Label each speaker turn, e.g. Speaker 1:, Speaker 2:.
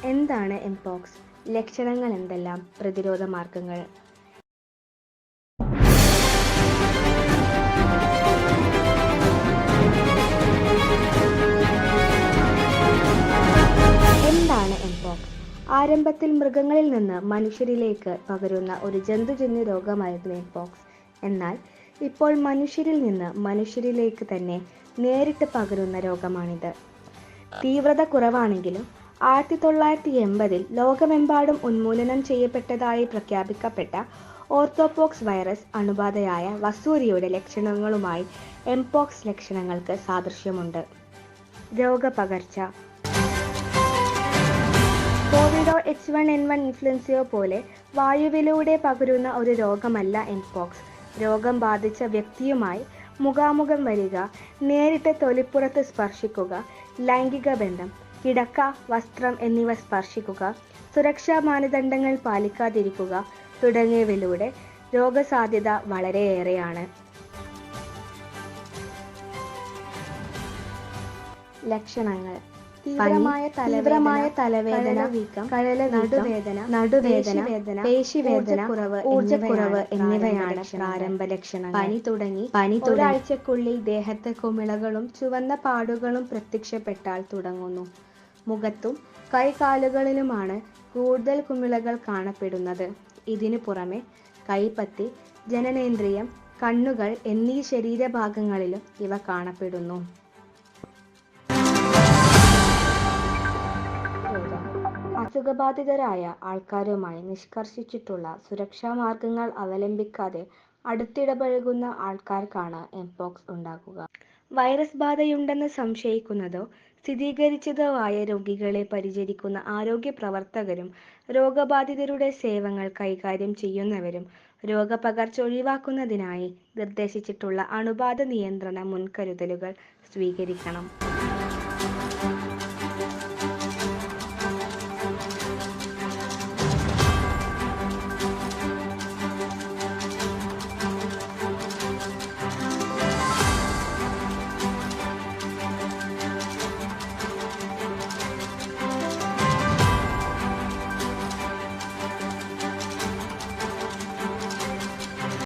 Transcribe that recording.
Speaker 1: എന്താണ് എംപോക്സ്? ലക്ഷണങ്ങൾ എന്തെല്ലാം? പ്രതിരോധ മാർഗങ്ങൾ. എന്താണ് എംപോക്സ്? ആരംഭത്തിൽ മൃഗങ്ങളിൽ നിന്ന് മനുഷ്യരിലേക്ക് പകരുന്ന ഒരു ജന്തുജന്യ രോഗമായിരുന്നു എംപോക്സ്. എന്നാൽ ഇപ്പോൾ മനുഷ്യരിൽ നിന്ന് മനുഷ്യരിലേക്ക് തന്നെ നേരിട്ട് പകരുന്ന രോഗമാണിത്. തീവ്രത കുറവാണെങ്കിലും 1980 ലോകമെമ്പാടും ഉന്മൂലനം ചെയ്യപ്പെട്ടതായി പ്രഖ്യാപിക്കപ്പെട്ട ഓർത്തോപോക്സ് വൈറസ് അണുബാധയായ വസൂരിയുടെ ലക്ഷണങ്ങളുമായി എംപോക്സ് ലക്ഷണങ്ങൾക്ക് സാദൃശ്യമുണ്ട്. രോഗപകർച്ച. കോവിഡോ H1N1 ഇൻഫ്ലുവൻസയോ പോലെ വായുവിലൂടെ പകരുന്ന ഒരു രോഗമല്ല എംപോക്സ്. രോഗം ബാധിച്ച വ്യക്തിയുമായി മുഖാമുഖം വരിക, നേരിട്ട് തൊലിപ്പുറത്ത് സ്പർശിക്കുക, ലൈംഗിക ബന്ധം, കിടക്ക, വസ്ത്രം എന്നിവ സ്പർശിക്കുക, സുരക്ഷാ മാനദണ്ഡങ്ങൾ പാലിക്കാതിരിക്കുക തുടങ്ങിയവയിലൂടെ രോഗസാധ്യത വളരെയേറെയാണ്. ലക്ഷണങ്ങൾ: തീവ്രമായ തലവേദന, നടുവേദന, പേശിവേദന, ഊർജ്ജക്കുറവ് എന്നിവയാണ് പ്രാരംഭ ലക്ഷണങ്ങൾ. പനി ഒരാഴ്ചക്കുള്ളിൽ ദേഹത്ത് കുമിളകളും ചുവന്ന പാടുകളും പ്രത്യക്ഷപ്പെട്ടാൽ തുടങ്ങുന്നു. മുഖത്തും കൈകാലുകളിലുമാണ് കൂടുതൽ കുമിളകൾ കാണപ്പെടുന്നത്. ഇതിനു പുറമെ കൈപ്പത്തി, ജനനേന്ദ്രിയം, കണ്ണുകൾ എന്നീ ശരീരഭാഗങ്ങളിലും ഇവ കാണപ്പെടുന്നു. അസുഖബാധിതരായ ആൾക്കാരുമായി നിഷ്കർഷിച്ചിട്ടുള്ള സുരക്ഷാ മാർഗങ്ങൾ അവലംബിക്കാതെ അടുത്തിടപഴകുന്ന ആൾക്കാർക്കാണ് എംപോക്സ് ഉണ്ടാകുക. വൈറസ് ബാധയുണ്ടെന്ന് സംശയിക്കുന്നതോ സ്ഥിരീകരിച്ചതോ ആയ രോഗികളെ പരിചരിക്കുന്ന ആരോഗ്യ പ്രവർത്തകരും രോഗബാധിതരുടെ സേവനങ്ങൾ കൈകാര്യം ചെയ്യുന്നവരും രോഗപകർച്ച ഒഴിവാക്കുന്നതിനായി നിർദ്ദേശിച്ചിട്ടുള്ള അണുബാധ നിയന്ത്രണ മുൻകരുതലുകൾ സ്വീകരിക്കണം.